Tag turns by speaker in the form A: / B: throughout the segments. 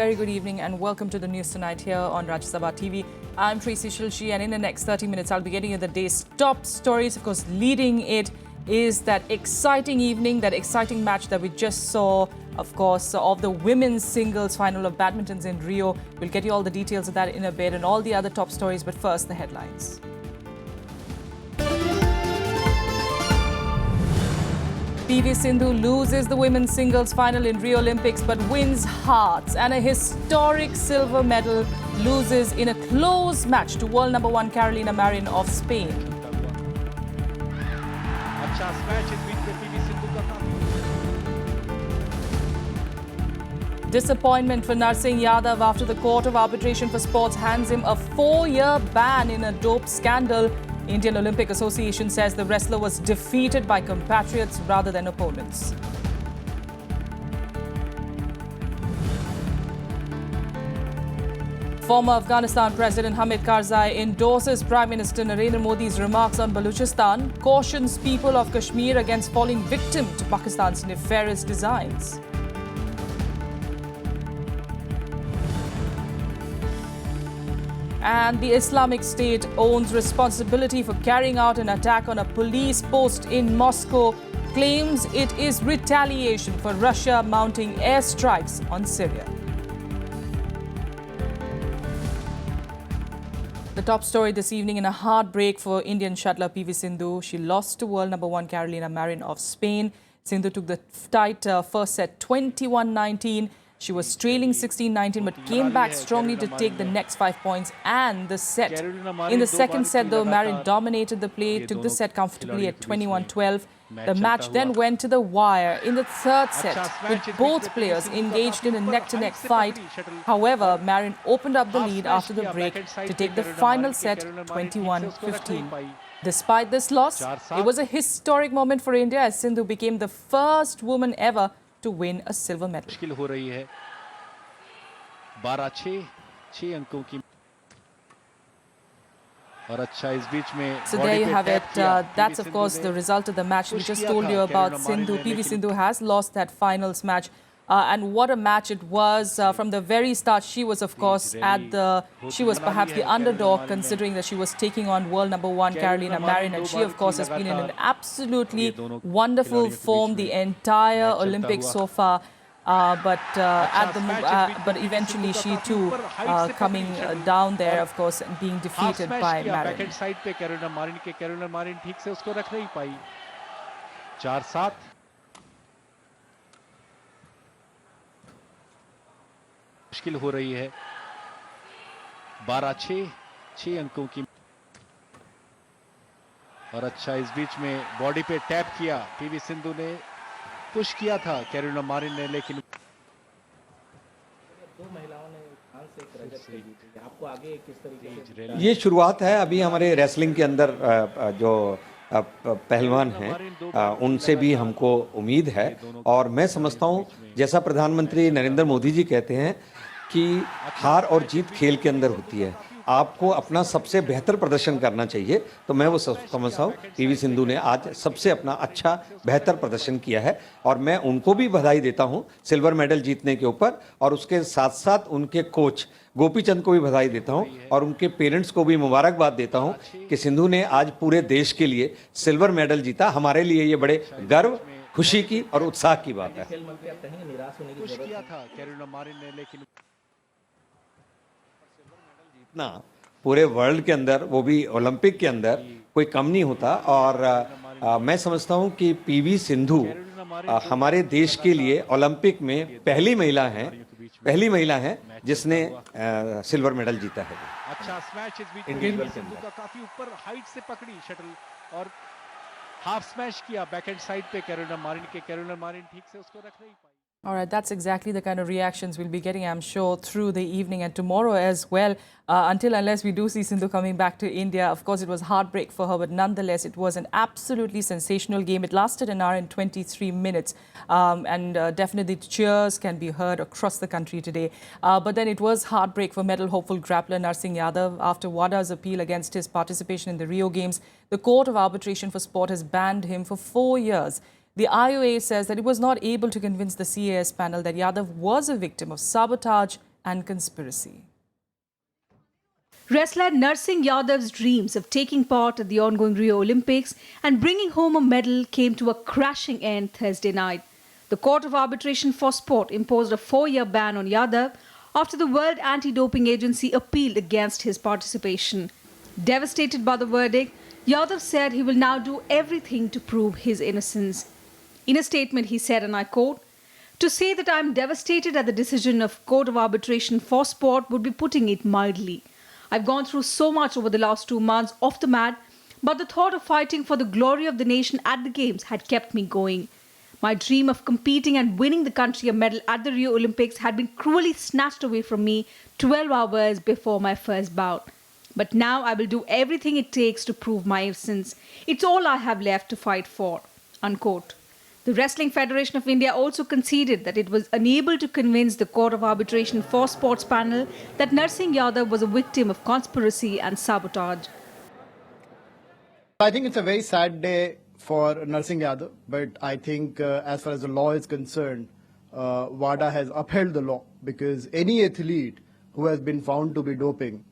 A: very good evening and welcome to the news tonight here on Sabha TV. I'm Tracy Shilshi, and in the next 30 minutes I'll be getting you the day's top stories. Of course, leading it is that exciting evening, that exciting match that we just saw, of course, of the women's singles final of badmintons in Rio. We'll get you all the details of that in a bit and all the other top stories, but first the headlines. PV Sindhu loses the women's singles final in Rio Olympics but wins hearts, and a historic silver medal loses in a close match to world number 1 Carolina Marin of Spain. Disappointment for Narsingh Yadav after the Court of Arbitration for Sports hands him a 4-year ban in a dope scandal. Indian Olympic Association says the wrestler was defeated by compatriots rather than opponents. Former Afghanistan President Hamid Karzai endorses Prime Minister Narendra Modi's remarks on Balochistan, cautions people of Kashmir against falling victim to Pakistan's nefarious designs. And the Islamic State owns responsibility for carrying out an attack on a police post in Moscow, claims it is retaliation for Russia mounting airstrikes on Syria. The top story this evening: in a heartbreak for Indian shuttler PV Sindhu, she lost to world number 1 Carolina Marin of Spain. Sindhu took the tight first set 21-19. She was trailing 16-19 but came back strongly to take the next 5 points and the set. In the second set, though, Marin dominated the play, took the set comfortably at 21-12. The match then went to the wire in the third set, with both players engaged in a neck-to-neck fight. However, Marin opened up the lead after the break to take the final set 21-15. Despite this loss, it was a historic moment for India as Sindhu became the first woman ever to win a silver medal. So there you have it. That's of course the result of the match we just told you about. PV Sindhu has lost that finals match. And what a match it was. From the very start, she was, of course, she was perhaps the underdog, considering that she was taking on world number 1 Carolina Marin. And she, of course, has been in an absolutely wonderful form the entire Olympics so far. But eventually she too coming down there, of course, and being defeated by Marin.
B: मुश्किल हो रही है 12-6 अंकों की और अच्छा इस बीच में बॉडी पे टैप किया पीवी सिंधु ने पुश किया था कैरोलिना मारिन ने लेकिन दो महिलाओं ने आपको आगे किस तरीके से
C: ये शुरुआत है अभी हमारे रेसलिंग के अंदर जो पहलवान हैं उनसे भी हमको उम्मीद है और मैं समझता हूं जैसा प्रधानमंत्री नरेंद्र मोदी जी कहते हैं कि हार और जीत खेल के अंदर होती है, आपको अपना सबसे बेहतर प्रदर्शन करना चाहिए। तो मैं वो समझता हूँ पीवी सिंधु ने आज सबसे अपना अच्छा बेहतर प्रदर्शन किया है और मैं उनको भी बधाई देता हूँ सिल्वर मेडल जीतने के ऊपर और उसके साथ साथ उनके कोच गोपीचंद को भी बधाई देता हूँ और उनके पेरेंट्स को भी मुबारकबाद देता हूँ कि सिंधु ने आज पूरे देश के लिए सिल्वर मेडल जीता। हमारे लिए ये बड़े गर्व, खुशी की और उत्साह की बात है। जीतना पूरे वर्ल्ड के अंदर, वो भी ओलंपिक के अंदर, कोई कम नहीं होता और मैं समझता हूँ कि पीवी सिंधु हमारे देश के लिए ओलंपिक में पहली महिला है जिसने सिल्वर मेडल जीता है।
B: अच्छा स्मैश इंडियन सिंधु का काफी ऊपर हाइट से पकड़ी शटल और हाफ स्मैश किया बैकहैंड साइड पे कैरोलिना मारिन ठीक से उसको रख नहीं पाई।
A: All right, that's exactly the kind of reactions we'll be getting, I'm sure, through the evening and tomorrow as well. Unless we do see Sindhu coming back to India. Of course, it was heartbreak for her, but nonetheless, it was an absolutely sensational game. It lasted an hour and 23 minutes. Definitely cheers can be heard across the country today. But then it was heartbreak for medal hopeful grappler Narsingh Yadav. After WADA's appeal against his participation in the Rio Games, the Court of Arbitration for Sport has banned him for 4 years. The IOA says that it was not able to convince the CAS panel that Yadav was a victim of sabotage and conspiracy.
D: Wrestler Narsingh Yadav's dreams of taking part at the ongoing Rio Olympics and bringing home a medal came to a crashing end Thursday night. The Court of Arbitration for Sport imposed a 4-year ban on Yadav after the World Anti-Doping Agency appealed against his participation. Devastated by the verdict, Yadav said he will now do everything to prove his innocence. In a statement, he said, and I quote, "To say that I am devastated at the decision of Court of Arbitration for Sport would be putting it mildly. I've gone through so much over the last 2 months off the mat, but the thought of fighting for the glory of the nation at the Games had kept me going. My dream of competing and winning the country a medal at the Rio Olympics had been cruelly snatched away from me 12 hours before my first bout. But now I will do everything it takes to prove my innocence. It's all I have left to fight for." Unquote. The Wrestling Federation of India also conceded that it was unable to convince the Court of Arbitration for Sports panel that Narsingh Yadav was a victim of conspiracy and sabotage.
E: I think it's a very sad day for Narsingh Yadav, but I think as far as the law is concerned, WADA has upheld the law, because any athlete who has been found to be doping,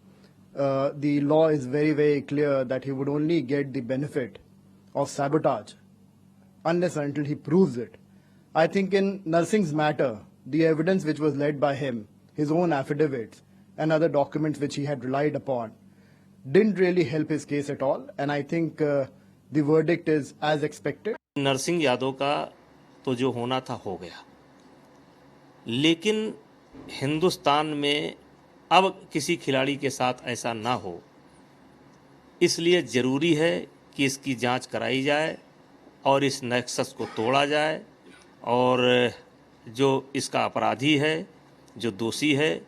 E: the law is very, very clear that he would only get the benefit of sabotage unless and until he proves it. I think in Narsingh's matter, the evidence which was led by him, his own affidavits and other documents which he had relied upon, didn't really help his case at all, and I think the verdict is as expected.
F: Narasimha Yadav का तो जो होना था हो गया, लेकिन हिंदुस्तान में अब किसी खिलाड़ी के साथ ऐसा ना हो, इसलिए ज़रूरी है कि इसकी जांच कराई जाए और इस नेक्सस को तोड़ा जाए और जो इसका अपराधी है, जो दोषी है,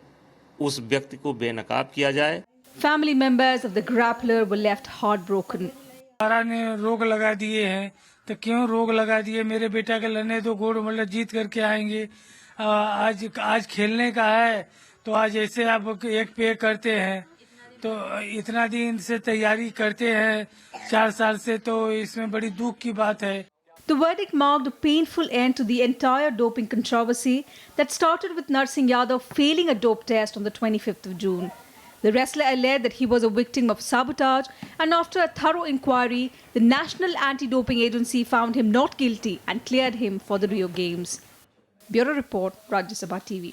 F: उस व्यक्ति को बेनकाब किया जाए।
D: Family members of the grappler were left heartbroken.
G: सरकार ने रोक लगा दिए हैं, तो क्यों रोक लगा दिए? मेरे बेटा के लड़ने तो गोल्ड मेडल जीत करके आएंगे। आज खेलने का है तो आज ऐसे आप एक पे करते हैं, तो इतना दिन से तैयारी करते हैं 4 साल से, तो इसमें बड़ी दुख की बात है।
D: The verdict marked a painful end to the entire doping controversy that started with Narsingh Yadav failing a dope test on the 25th of June. The wrestler alleged that he was a victim of sabotage, and after a thorough inquiry, the National Anti-Doping Agency found him not guilty and cleared him for the Rio Games. Bureau Report, Rajya Sabha TV.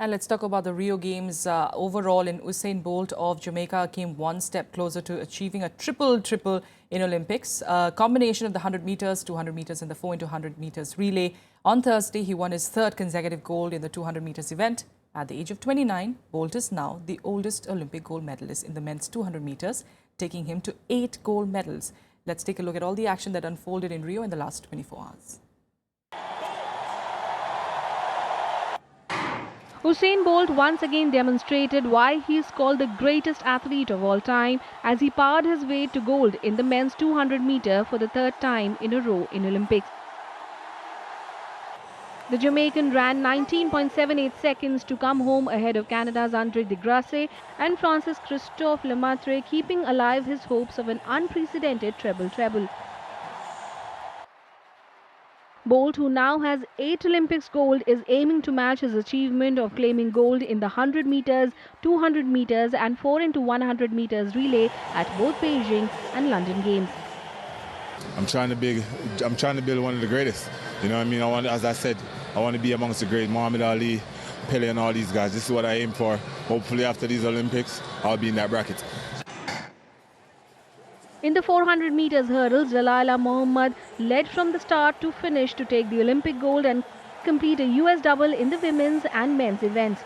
A: And let's talk about the Rio Games. Overall, in Usain Bolt of Jamaica came one step closer to achieving a triple in Olympics. A combination of the 100 meters, 200 meters and the 4x100 meters relay. On Thursday, he won his 3rd consecutive gold in the 200 meters event. At the age of 29, Bolt is now the oldest Olympic gold medalist in the men's 200 meters, taking him to 8 gold medals. Let's take a look at all the action that unfolded in Rio in the last 24 hours.
H: Usain Bolt once again demonstrated why he is called the greatest athlete of all time as he powered his way to gold in the men's 200 meter for the 3rd time in a row in Olympics. The Jamaican ran 19.78 seconds to come home ahead of Canada's Andre de Grasse and Francis Christophe Lemaitre, keeping alive his hopes of an unprecedented treble-treble. Bolt, who now has 8 Olympics gold, is aiming to match his achievement of claiming gold in the 100 meters, 200 meters and 4x100 meters relay at both Beijing and London Games.
I: I'm trying to build one of the greatest. You know what I mean? As I said, I want to be amongst the great. Muhammad Ali, Pele and all these guys. This is what I aim for. Hopefully after these Olympics, I'll be in that bracket.
H: In the 400 meters hurdles, Dalilah Muhammad led from the start to finish to take the Olympic gold and complete a US double in the women's and men's events.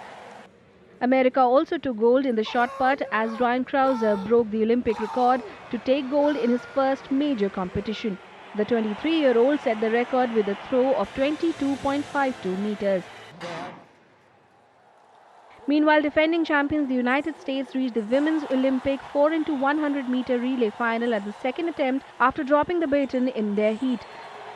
H: America also took gold in the shot put as Ryan Krauser broke the Olympic record to take gold in his first major competition. The 23-year-old set the record with a throw of 22.52 meters. Meanwhile, defending champions the United States reached the women's Olympic 4x100 meter relay final at the 2nd attempt after dropping the baton in their heat.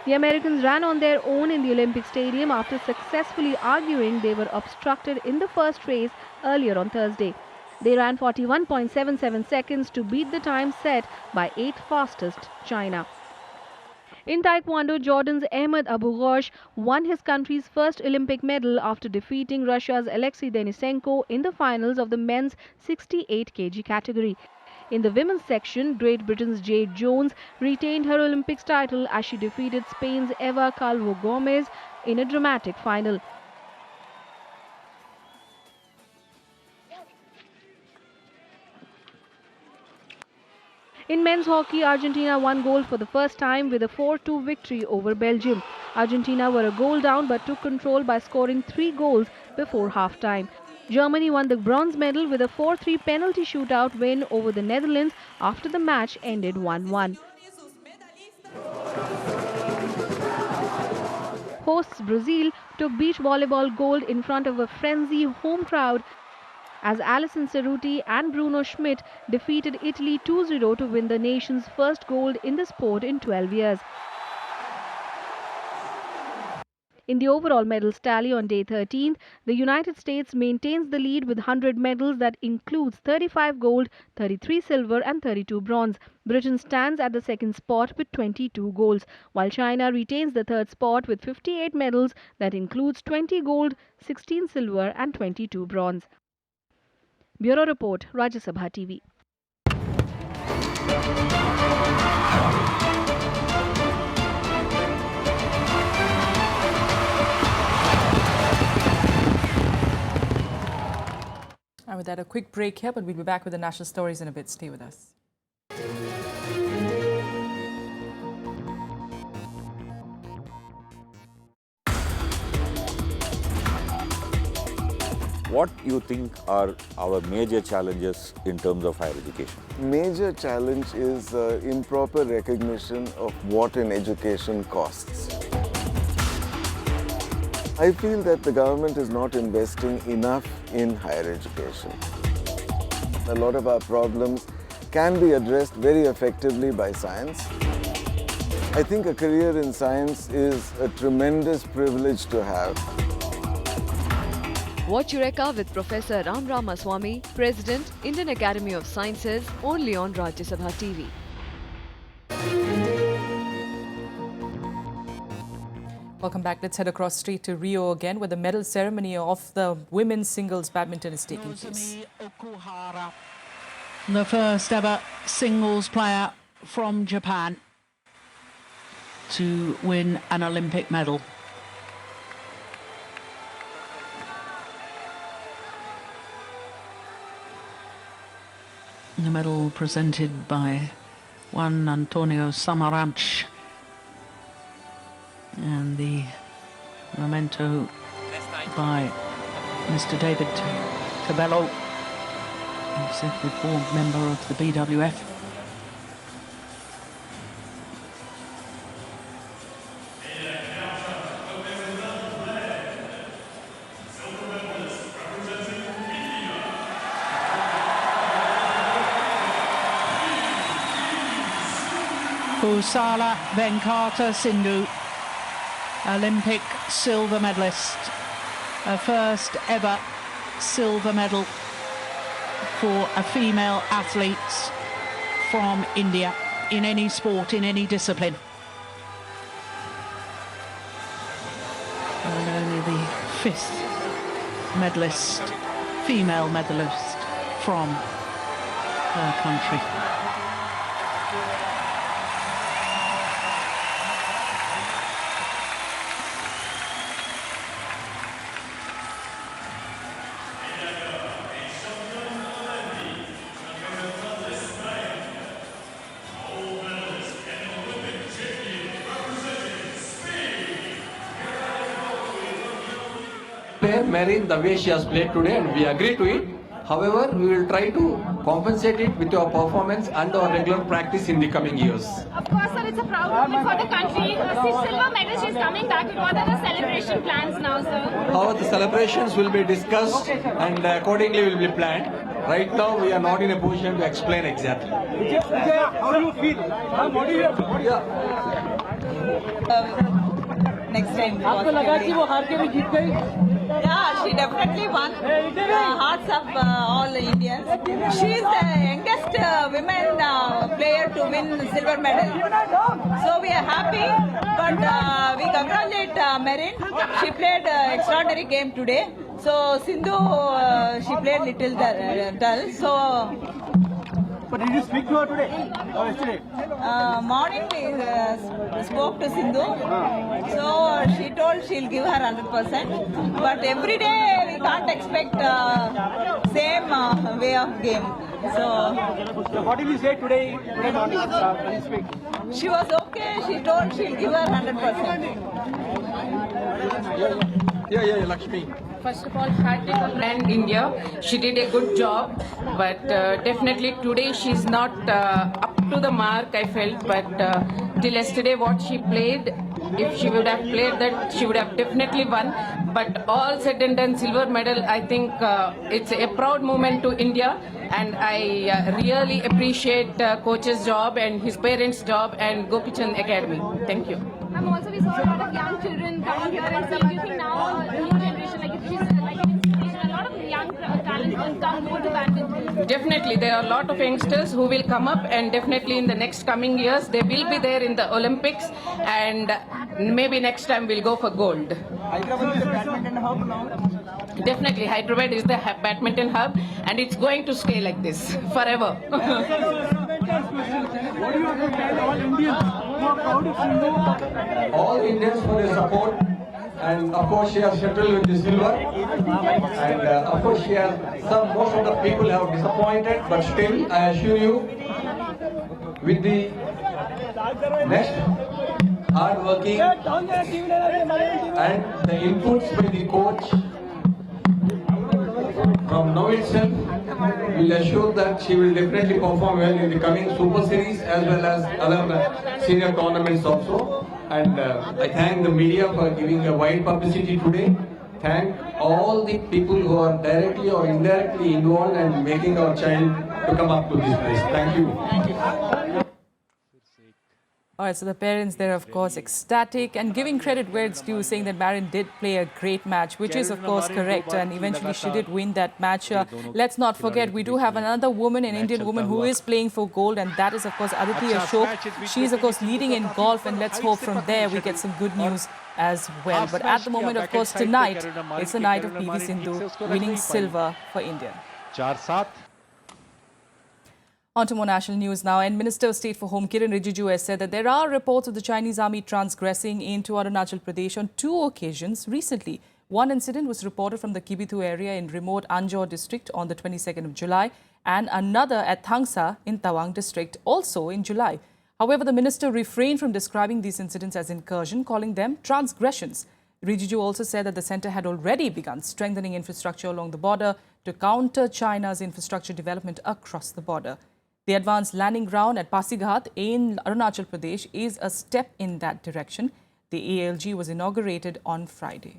H: The Americans ran on their own in the Olympic Stadium after successfully arguing they were obstructed in the first race earlier on Thursday. They ran 41.77 seconds to beat the time set by 8th fastest China. In Taekwondo, Jordan's Ahmed Abu Ghosh won his country's first Olympic medal after defeating Russia's Alexei Denisenko in the finals of the men's 68 kg category. In the women's section, Great Britain's Jade Jones retained her Olympics title as she defeated Spain's Eva Calvo Gomez in a dramatic final. In men's hockey, Argentina won gold for the first time with a 4-2 victory over Belgium. Argentina were a goal down but took control by scoring 3 goals before half-time. Germany won the bronze medal with a 4-3 penalty shootout win over the Netherlands after the match ended 1-1. Hosts Brazil took beach volleyball gold in front of a frenzy home crowd as Alison Cerruti and Bruno Schmidt defeated Italy 2-0 to win the nation's first gold in the sport in 12 years. In the overall medals tally on day 13th, the United States maintains the lead with 100 medals that includes 35 gold, 33 silver and 32 bronze. Britain stands at the second spot with 22 golds, while China retains the third spot with 58 medals that includes 20 gold, 16 silver and 22 bronze. Bureau Report, Rajya Sabha TV.
A: And with that, a quick break here, but we'll be back with the national stories in a bit. Stay with us.
J: What you think are our major challenges in terms of higher education?
K: Major challenge is improper recognition of what an education costs. I feel that the government is not investing enough in higher education. A lot of our problems can be addressed very effectively by science. I think a career in science is a tremendous privilege to have.
L: Watch Eureka with Professor Ram Ramaswamy, President, Indian Academy of Sciences, only on Rajya Sabha TV.
A: Welcome back. Let's head across straight to Rio again, where the medal ceremony of the women's singles badminton is taking place.
M: Okuhara, the first ever singles player from Japan to win an Olympic medal. The medal presented by Juan Antonio Samaranch, and the memento by Mr. David Cabello, executive board member of the BWF. Kusala Venkata Sindhu, Olympic silver medalist, a first ever silver medal for a female athlete from India in any sport, in any discipline. And only the fifth medalist, female medalist from her country.
N: Marin, the way she has played today, and we agree to it. However, we will try to compensate it with our performance and our regular practice in the coming years.
O: Of course, sir, it's a proud moment for the country. Silver medal, she's coming back. What are the celebration plans now, sir?
N: How the celebrations will be discussed and accordingly will be planned. Right now, we are not in a position to explain exactly.
P: How do you feel? What do you
A: Next time.
P: आपको लगा कि वो हार के भी जीत गई?
Q: Yeah, she definitely won the hearts of all Indians. She is the youngest women player to win silver medal. So we are happy, but we congratulate Marin. She played extraordinary game today. So Sindhu, she played little dull. So.
P: But did you speak to her today or yesterday?
Q: Morning we spoke to Sindhu, so she told she'll give her 100%. But every day we can't expect same way of game.
P: So what did you say today morning? When you speak?
Q: She was okay. She told she'll give her 100%.
N: Yeah, Lakshmi.
R: First of all, hat tip of land India. She did a good job, but definitely today she's not up to the mark, I felt. But till yesterday, what she played, if she would have played that, she would have definitely won. But all said and done, silver medal, I think it's a proud moment to India. And I really appreciate coach's job and his parents' job and Gopichan Academy. Thank you.
O: Also, we saw a lot of young children come here and see. Do you think now the new generation, like she's like an inspiration, a lot of young talent will come over to badminton?
R: Definitely, there are a lot of youngsters who will come up, and definitely in the next coming years, they will be there in the Olympics, and maybe next time we'll go for gold.
Q: Hyderabad is the badminton hub now.
R: Definitely, Hyderabad is the badminton hub, and it's going to stay like this forever.
P: What do you have to tell all Indians who are proud of Sindhu?
N: All Indians for their support, and of course she has settled with the silver, and of course she has most of the people have disappointed, but still I assure you, with the next hard working and the inputs by the coach from now itself, will assure that she will definitely perform well in the coming Super Series as well as other senior tournaments also. And I thank the media for giving a wide publicity today. Thank all the people who are directly or indirectly involved and making our child to come up to this place. Thank you.
A: All right, so the parents there, of course, ecstatic and giving credit where it's due, saying that Marin did play a great match, which is, of course, correct. And eventually she did win that match. Let's not forget, we do have another woman, an Indian woman, who is playing for gold. And that is, of course, Aditi Ashok. She's, of course, leading in golf. And let's hope from there we get some good news as well. But at the moment, of course, tonight, it's the night of PV Sindhu winning silver for India.
B: 4-7.
A: On to more national news now. And Minister of State for Home Kiran Rijiju has said that there are reports of the Chinese army transgressing into Arunachal Pradesh on 2 occasions recently. One incident was reported from the Kibithu area in remote Anjor district on the 22nd of July and another at Thangsa in Tawang district also in July. However, the minister refrained from describing these incidents as incursion, calling them transgressions. Rijiju also said that the centre had already begun strengthening infrastructure along the border to counter China's infrastructure development across the border. The advanced landing ground at Pasighat in Arunachal Pradesh is a step in that direction. The ALG was inaugurated on Friday.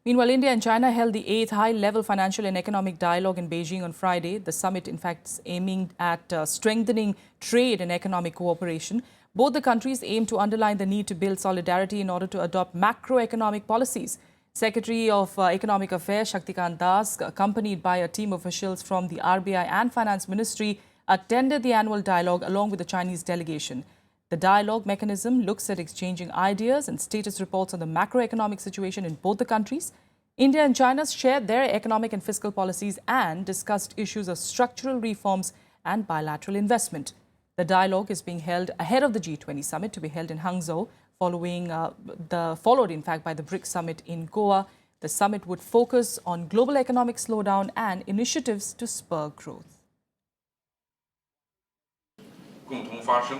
A: Meanwhile, India and China held the 8th high-level financial and economic dialogue in Beijing on Friday. The summit, in fact, is aiming at strengthening trade and economic cooperation. Both the countries aim to underline the need to build solidarity in order to adopt macroeconomic policies. Secretary of Economic Affairs Shaktikant Das, accompanied by a team of officials from the RBI and Finance Ministry, attended the annual dialogue along with the Chinese delegation. The dialogue mechanism looks at exchanging ideas and status reports on the macroeconomic situation in both the countries. India and China shared their economic and fiscal policies and discussed issues of structural reforms and bilateral investment. The dialogue is being held ahead of the G20 summit to be held in Hangzhou, followed in fact by the BRICS summit in Goa. The summit would focus on global economic slowdown and initiatives to spur growth.
S: 共同发声，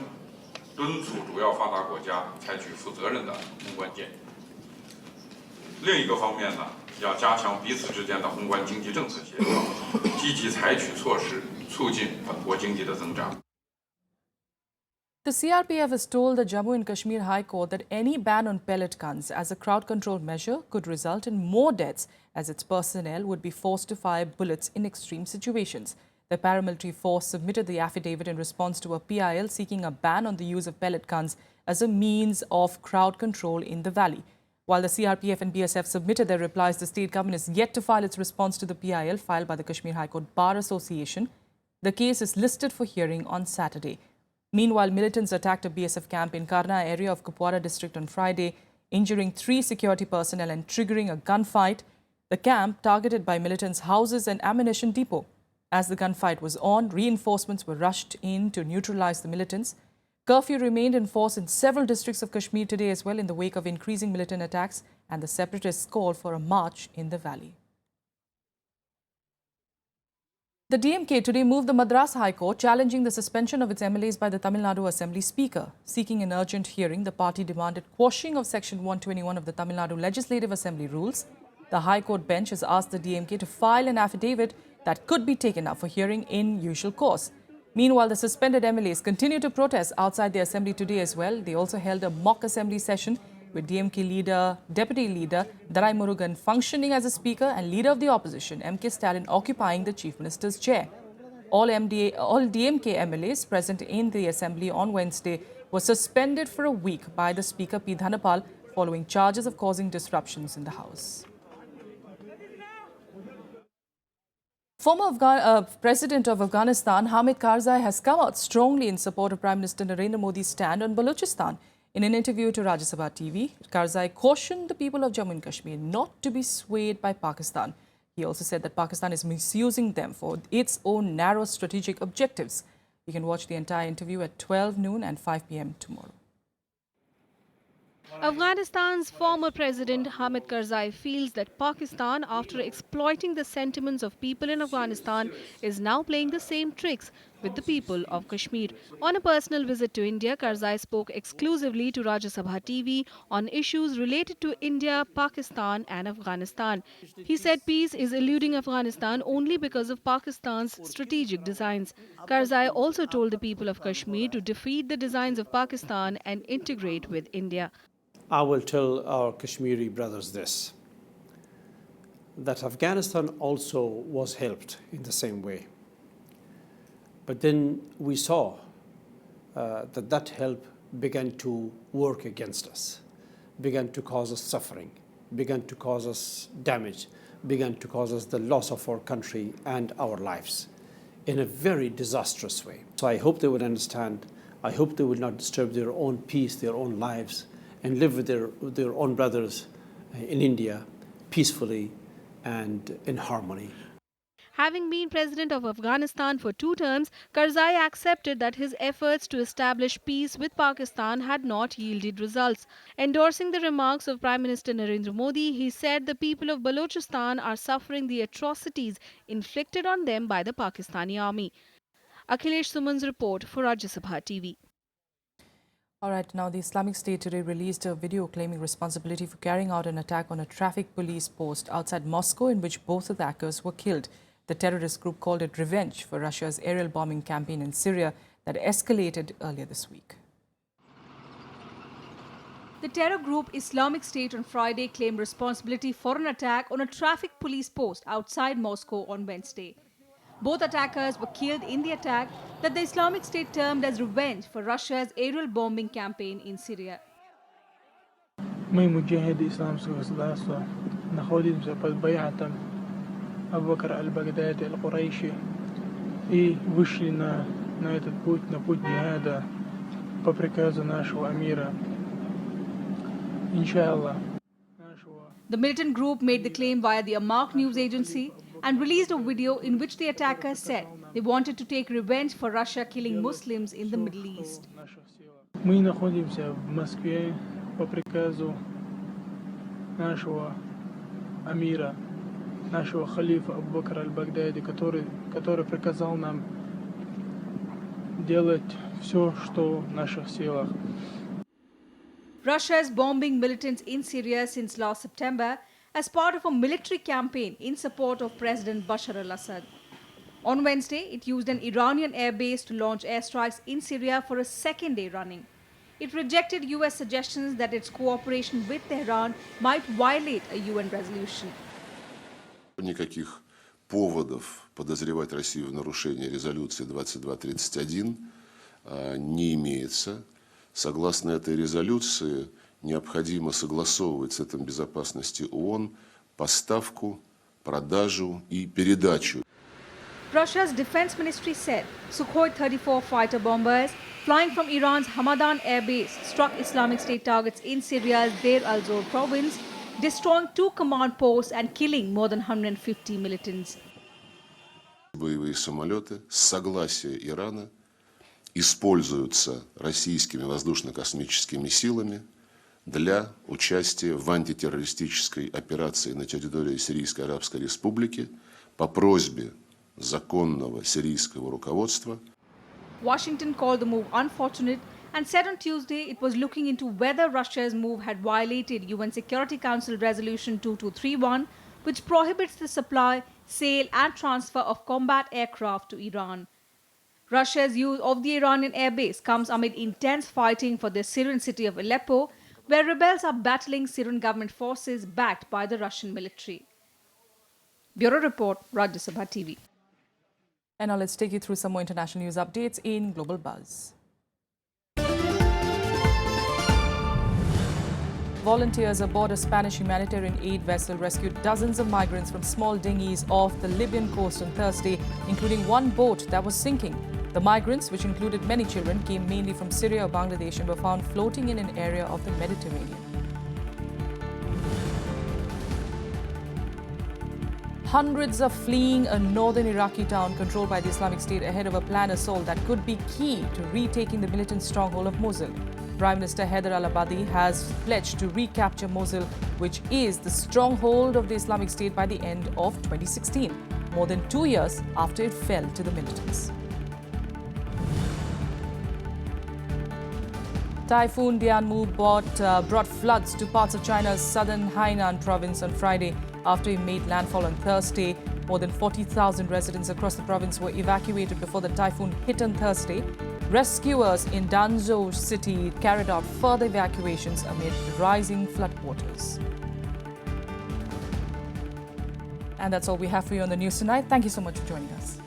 S: 敦促主要发达国家采取负责任的宏观建议。另一个方面呢，要加强彼此之间的宏观经济政策协调，积极采取措施促进本国经济的增长。
A: The CRPF has told the Jammu and Kashmir High Court that any ban on pellet guns as a crowd control measure could result in more deaths, as its personnel would be forced to fire bullets in extreme situations. The paramilitary force submitted the affidavit in response to a PIL seeking a ban on the use of pellet guns as a means of crowd control in the valley. While the CRPF and BSF submitted their replies, the state government is yet to file its response to the PIL filed by the Kashmir High Court Bar Association. The case is listed for hearing on Saturday. Meanwhile, militants attacked a BSF camp in Karna area of Kupwara district on Friday, injuring 3 security personnel and triggering a gunfight. The camp targeted by militants' houses and ammunition depot. As the gunfight was on, reinforcements were rushed in to neutralize the militants. Curfew remained in force in several districts of Kashmir today as well in the wake of increasing militant attacks, and the separatists called for a march in the valley. The DMK today moved the Madras High Court, challenging the suspension of its MLAs by the Tamil Nadu Assembly Speaker. Seeking an urgent hearing, the party demanded quashing of Section 121 of the Tamil Nadu Legislative Assembly rules. The High Court bench has asked the DMK to file an affidavit that could be taken up for hearing in usual course. Meanwhile, the suspended MLAs continue to protest outside the assembly today as well. They also held a mock assembly session with DMK Deputy Leader Darai Murugan functioning as a speaker and leader of the opposition, MK Stalin, occupying the Chief Minister's chair. All DMK MLAs present in the assembly on Wednesday were suspended for a week by the Speaker P. Dhanapal following charges of causing disruptions in the House. Former President of Afghanistan, Hamid Karzai, has come out strongly in support of Prime Minister Narendra Modi's stand on Balochistan. In an interview to Rajya Sabha TV, Karzai cautioned the people of Jammu and Kashmir not to be swayed by Pakistan. He also said that Pakistan is misusing them for its own narrow strategic objectives. You can watch the entire interview at 12 noon and 5 p.m. tomorrow.
H: Afghanistan's former president Hamid Karzai feels that Pakistan, after exploiting the sentiments of people in Afghanistan, is now playing the same tricks with the people of Kashmir. On a personal visit to India, Karzai spoke exclusively to Rajya Sabha TV on issues related to India, Pakistan and Afghanistan. He said peace is eluding Afghanistan only because of Pakistan's strategic designs. Karzai also told the people of Kashmir to defeat the designs of Pakistan and integrate with India.
T: I will tell our Kashmiri brothers this, that Afghanistan also was helped in the same way. But then we saw that help began to work against us, began to cause us suffering, began to cause us damage, began to cause us the loss of our country and our lives in a very disastrous way. So I hope they would understand. I hope they will not disturb their own peace, their own lives, and live with their own brothers in India peacefully and in harmony.
H: Having been president of Afghanistan for 2 terms, Karzai accepted that his efforts to establish peace with Pakistan had not yielded results. Endorsing the remarks of Prime Minister Narendra Modi, he said the people of Balochistan are suffering the atrocities inflicted on them by the Pakistani army. Akhilesh Suman's report for Rajya Sabha TV.
A: All right, now the Islamic State today released a video claiming responsibility for carrying out an attack on a traffic police post outside Moscow in which both attackers were killed. The terrorist group called it revenge for Russia's aerial bombing campaign in Syria that escalated earlier this week.
D: The terror group Islamic State on Friday claimed responsibility for an attack on a traffic police post outside Moscow on Wednesday. Both attackers were killed in the attack that the Islamic State termed as revenge for Russia's aerial bombing campaign in Syria.
U: Мы мجاهدي إسلامского государства находимся под баятом Абу Бакр аль-Багдadi аль-Курайши и вышли на этот путь, на путь джихада по приказу нашего амира. Иншаллах.
D: The militant group made the claim via the Amaq news agency and released a video in which the attackers said they wanted to take revenge for Russia killing Muslims in the Middle East.
U: Мы находимся в Москве по приказу нашего амира, нашего халифа Абу Бакр аль-Багдади, который приказал нам делать все, что в наших силах.
D: Russia is bombing militants in Syria since last September as part of a military campaign in support of President Bashar al-Assad. On Wednesday, it used an Iranian airbase to launch airstrikes in Syria for a second day running. It rejected US suggestions that its cooperation with Tehran might violate a UN resolution.
V: Никаких
C: поводов подозревать Россию в нарушении резолюции 2231 не имеется. Согласно этой резолюции, необходимо согласовывать с Советом Безопасности ООН поставку, продажу и передачу.
D: Russia's defense ministry said Sukhoi 34 fighter bombers flying from Iran's Hamadan air base struck Islamic State targets in Syria's Deir al-Zor province, destroying 2 command posts and killing more than 150 militants.
C: Боевые самолеты с согласия Ирана используются российскими воздушно-космическими силами для участия в антитеррористической операции на территории Сирийской Арабской Республики по просьбе законного сирийского руководства.
D: Washington called the move unfortunate and said on Tuesday it was looking into whether Russia's move had violated UN Security Council Resolution 2231, which prohibits the supply, sale and transfer of combat aircraft to Iran. Russia's use of the Iranian airbase comes amid intense fighting for the Syrian city of Aleppo, where rebels are battling Syrian government forces backed by the Russian military. Bureau Report, Rajya Sabha TV.
A: And now let's take you through some more international news updates in Global Buzz. Volunteers aboard a Spanish humanitarian aid vessel rescued dozens of migrants from small dinghies off the Libyan coast on Thursday, including one boat that was sinking. The migrants, which included many children, came mainly from Syria or Bangladesh and were found floating in an area of the Mediterranean. Hundreds are fleeing a northern Iraqi town controlled by the Islamic State ahead of a planned assault that could be key to retaking the militant stronghold of Mosul. Prime Minister Haider al-Abadi has pledged to recapture Mosul, which is the stronghold of the Islamic State by the end of 2016, more than 2 years after it fell to the militants. Typhoon Dianmu brought floods to parts of China's southern Hainan province on Friday after it made landfall on Thursday. More than 40,000 residents across the province were evacuated before the typhoon hit on Thursday. Rescuers in Danzhou city carried out further evacuations amid rising floodwaters. And that's all we have for you on the news tonight. Thank you so much for joining us.